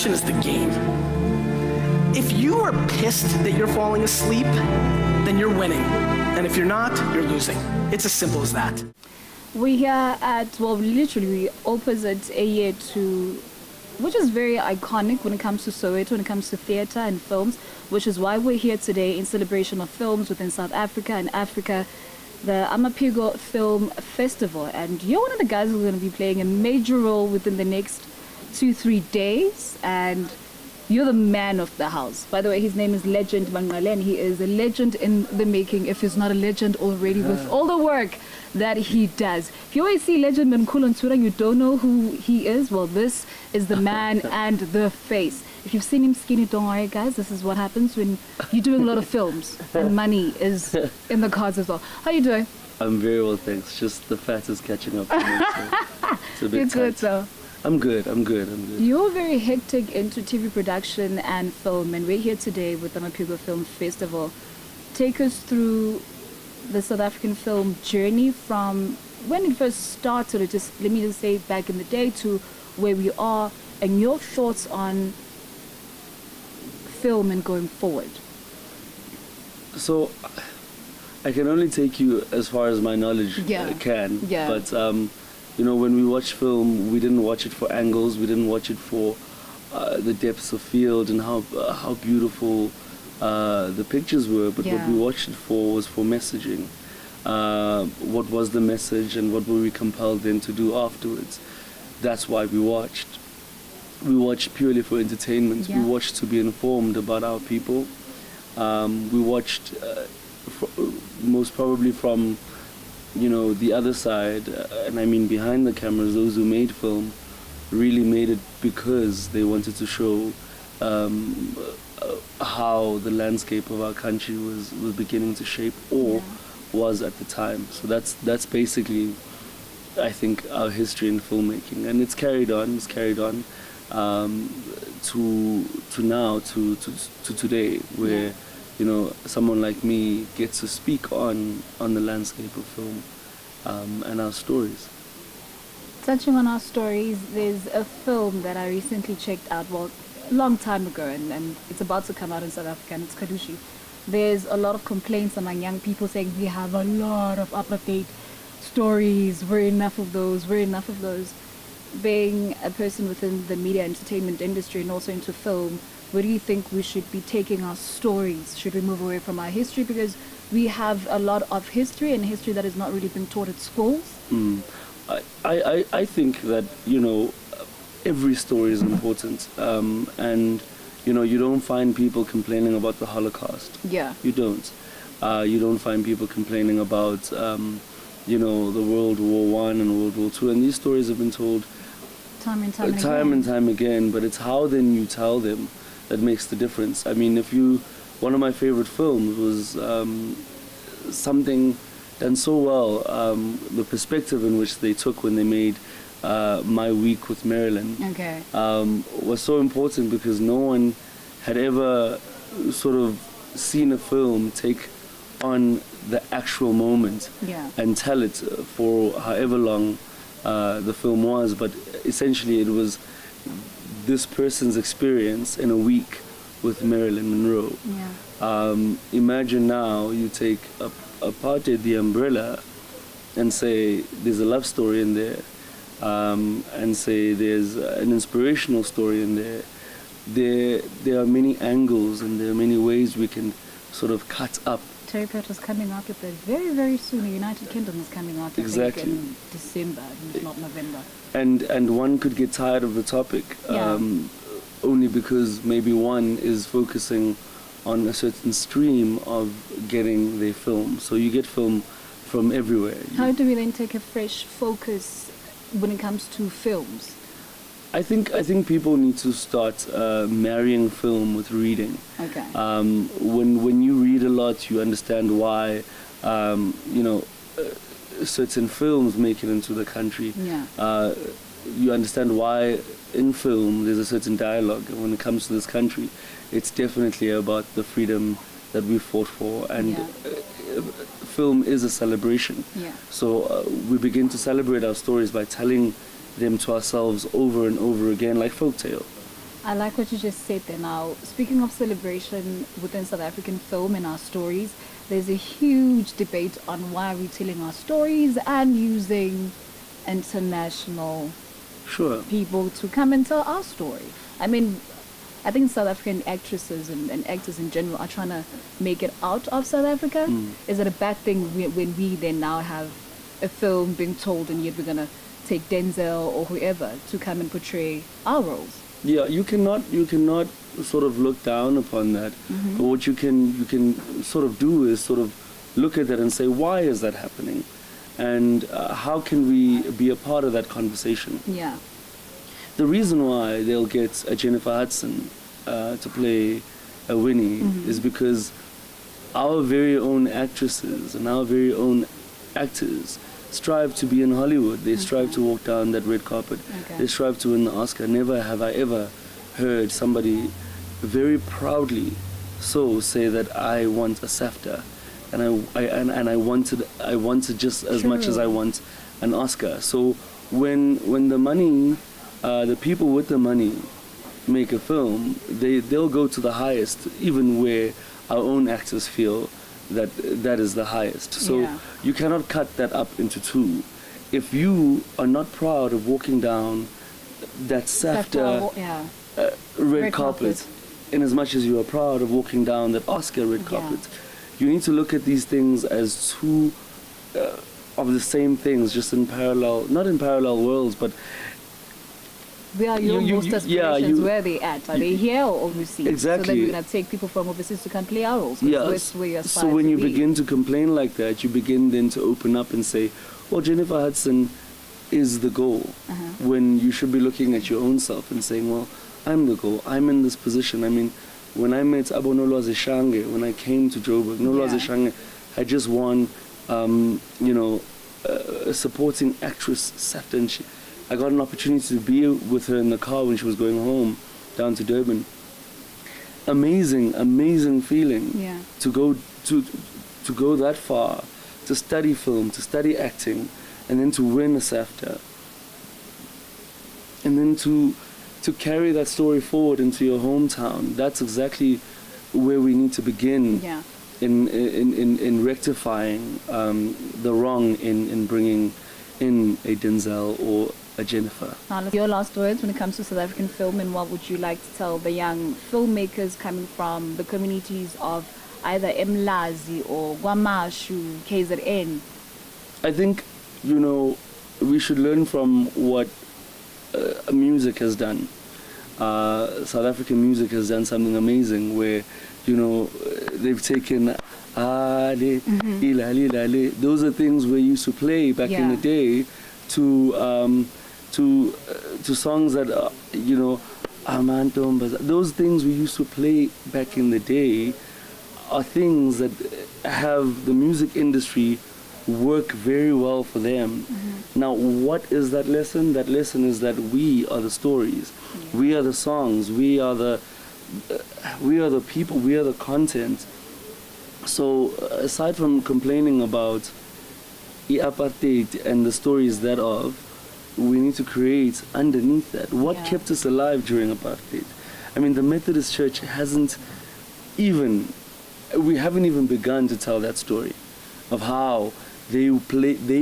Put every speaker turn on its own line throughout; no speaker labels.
Celebration is the game. If you are pissed that you're falling asleep, then you're winning. And if you're not, you're losing. It's as simple as that.
We're here at, well, literally opposite a year to, which is very iconic when it comes to Soweto, when it comes to theatre and films, which is why we're here today in celebration of films within South Africa and Africa, the Amaphiko Film Festival. And you're one of the guys who's going to be playing a major role within the next 2-3 days, and you're the man of the house. By the way, his name is Legend Mangale, and he is a legend in the making, if he's not a legend already, with all the work that he does. If you always see Legend Mnkulu on Twitter, you don't know who he is, well, this is the man and the face. If you've seen him skinny, don't worry, guys. This is what happens when you're doing a lot of films, and money is in the cards as well. How you doing?
I'm very well, thanks. Just the fat is catching up to me, so it's a bit
You're
tight.
good, though.
I'm good.
You're very hectic into TV production and film, and we're here today with the Amaphiko Film Festival. Take us through the South African film journey from when it first started, or just let me just say back in the day, to where we are, and your thoughts on film and going forward.
So I can only take you as far as my knowledge can.
Yeah.
But you know, when we watch film, we didn't watch it for angles. We didn't watch it for the depths of field and how beautiful the pictures were. But what we watched it for was for messaging. What was the message, and what were we compelled then to do afterwards? That's why we watched. We watched purely for entertainment. We watched to be informed about our people. We watched most probably from, you know, the other side, and I mean behind the cameras, those who made film really made it because they wanted to show how the landscape of our country was beginning to shape, or was at the time. So that's basically, I think, our history in filmmaking, and it's carried on to now, to today, where you know, someone like me gets to speak on the landscape of film and our stories.
Touching on our stories, there's a film that I recently checked out, well, a long time ago, and it's about to come out in South Africa, and it's Kadushi. There's a lot of complaints among young people saying we have a lot of apartheid stories, we're enough of those. Being a person within the media entertainment industry and also into film, where do you think we should be taking our stories? Should we move away from our history? Because we have a lot of history, and history that is not really being taught at schools.
I think that, you know, every story is important. And, you know, you don't find people complaining about the Holocaust. Yeah. You don't. You don't find people complaining about, you know, the World War I and World War II. And these stories have been told time and time again. But it's how then you tell them that makes the difference. I mean, one of my favorite films was something done so well, the perspective in which they took when they made My Week with Marilyn was so important, because no one had ever sort of seen a film take on the actual moment and tell it for however long the film was. But essentially it was this person's experience in a week with Marilyn Monroe. Imagine now you take apartheid, the umbrella, and say there's a love story in there, and say there's an inspirational story in there. There are many angles, and there are many ways we can sort of cut up.
Terry Pratchett's coming out with it very, very soon. The United Kingdom is coming out in December, not November.
And one could get tired of the topic, only because maybe one is focusing on a certain stream of getting their film. So you get film from everywhere.
How do we then take a fresh focus when it comes to films?
I think people need to start marrying film with reading. When you read a lot, you understand why you know, certain films make it into the country. You understand why in film there's a certain dialogue. And when it comes to this country, it's definitely about the freedom that we fought for, and film is a celebration. So we begin to celebrate our stories by telling them to ourselves over and over again, like folktale.
I like what you just said there. Now, speaking of celebration within South African film and our stories, there's a huge debate on why we're telling our stories and using international people to come and tell our story. I mean, I think South African actresses and actors in general are trying to make it out of South Africa. Is it a bad thing when we then now have a film being told and yet we're going to take Denzel or whoever to come and portray our roles?
Yeah, you cannot sort of look down upon that. But what you can sort of do is sort of look at that and say, why is that happening? And how can we be a part of that conversation?
Yeah.
The reason why they'll get a Jennifer Hudson to play a Winnie is because our very own actresses and our very own actors strive to be in Hollywood. They strive to walk down that red carpet. They strive to win the Oscar. Never have I ever heard somebody very proudly so say that I want a SAFTA, and I wanted just as much as I want an Oscar. So when the money, the people with the money make a film, they'll go to the highest, even where our own actors feel that is the highest. So you cannot cut that up into two. If you are not proud of walking down that SAFTA red carpet, in as much as you are proud of walking down that Oscar red carpet, you need to look at these things as two of the same things, just in parallel, not in parallel worlds, but
where are your most aspirations? Where are they at? Are they here or overseas?
Exactly.
So then we're going to take people from overseas to come play our roles.
So when you begin to complain like that, you begin then to open up and say, well, Jennifer Hudson is the goal. When you should be looking at your own self and saying, well, I'm the goal. I'm in this position. I mean, when I met Abo Nolwazi Shange, when I came to Joburg, Nolwazi Shange had just won, a supporting actress SAFTA, and I got an opportunity to be with her in the car when she was going home down to Durban. Amazing feeling to go that far, to study film, to study acting, and then to win a SAFTA, and then to carry that story forward into your hometown. That's exactly where we need to begin in rectifying the wrong in bringing in a Denzel or a Jennifer.
Your last words when it comes to South African film, and what would you like to tell the young filmmakers coming from the communities of either Mlazi or Guamashu, KZN?
I think, we should learn from what music has done. South African music has done something amazing where, they've taken those are things we used to play back in the day to songs that those things we used to play back in the day are things that have the music industry work very well for them. Now, what is that lesson? That lesson is that we are the stories, we are the songs, we are the people, we are the content. So aside from complaining about the apartheid and the stories thereof, we need to create underneath that what kept us alive during apartheid. I mean, the Methodist Church we haven't even begun to tell that story of how they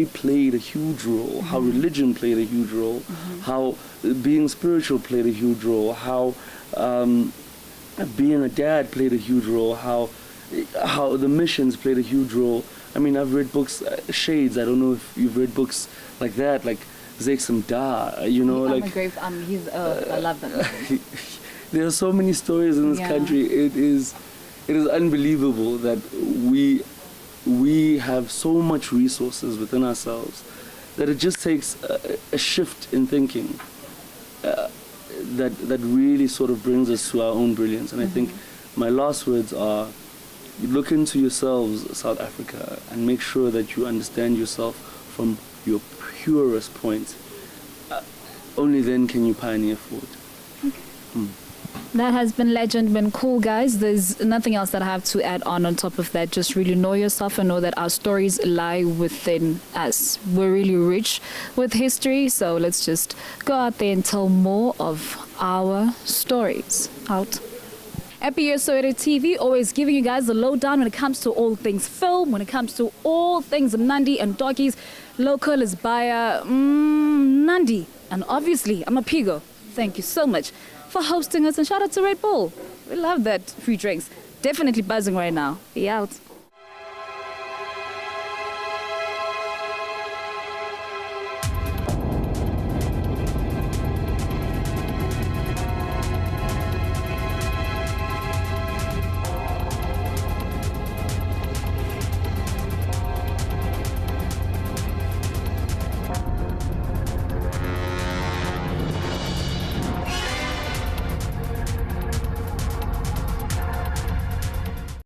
played a huge role, how religion played a huge role, how being spiritual played a huge role, how being a dad played a huge role, how the missions played a huge role. I mean, I've read books, Shades, I don't know if you've read books like that, like Zeksim Da,
I love that.
There are so many stories in this country. It is unbelievable that we have so much resources within ourselves that it just takes a shift in thinking that really sort of brings us to our own brilliance. And I think my last words are, look into yourselves, South Africa, and make sure that you understand yourself from your purest point. Only then can you pioneer forward.
That has been legend, been cool, guys. There's nothing else that I have to add on top of that. Just really know yourself and know that our stories lie within us. We're really rich with history, so let's just go out there and tell more of our stories. Out. Ebiyo Soweto TV, always giving you guys the lowdown when it comes to all things film, when it comes to all things Nandi and doggies. Local is by Nandi. And obviously, Amaphiko. Thank you so much for hosting us, and shout out to Redbull. We love that free drinks. Definitely buzzing right now. Be out.